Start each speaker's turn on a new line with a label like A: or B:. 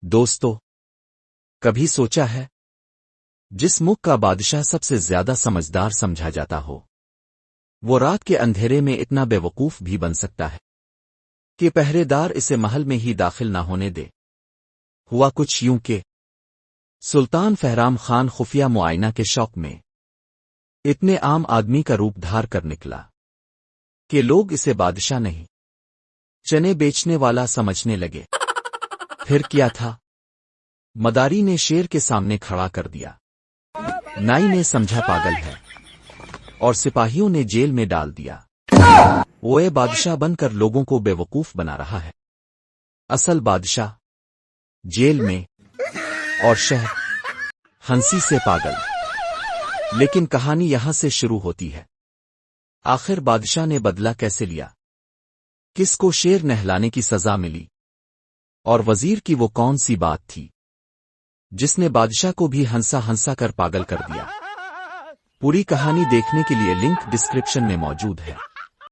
A: دوستو، کبھی سوچا ہے جس ملک کا بادشاہ سب سے زیادہ سمجھدار سمجھا جاتا ہو، وہ رات کے اندھیرے میں اتنا بے وقوف بھی بن سکتا ہے کہ پہرے دار اسے محل میں ہی داخل نہ ہونے دے؟ ہوا کچھ یوں کہ سلطان فہرام خان خفیہ معائنہ کے شوق میں اتنے عام آدمی کا روپ دھار کر نکلا کہ لوگ اسے بادشاہ نہیں، چنے بیچنے والا سمجھنے لگے۔ پھر کیا تھا؟ مداری نے شیر کے سامنے کھڑا کر دیا، نائی نے سمجھا پاگل ہے، اور سپاہیوں نے جیل میں ڈال دیا۔ وہ بادشاہ بن کر لوگوں کو بے وقوف بنا رہا ہے، اصل بادشاہ جیل میں، اور شہر ہنسی سے پاگل۔ لیکن کہانی یہاں سے شروع ہوتی ہے۔ آخر بادشاہ نے بدلہ کیسے لیا؟ کس کو شیر نہلانے کی سزا ملی؟ اور وزیر کی وہ کون سی بات تھی جس نے بادشاہ کو بھی ہنسا ہنسا کر پاگل کر دیا؟ پوری کہانی دیکھنے کے لیے لنک ڈسکرپشن میں موجود ہے۔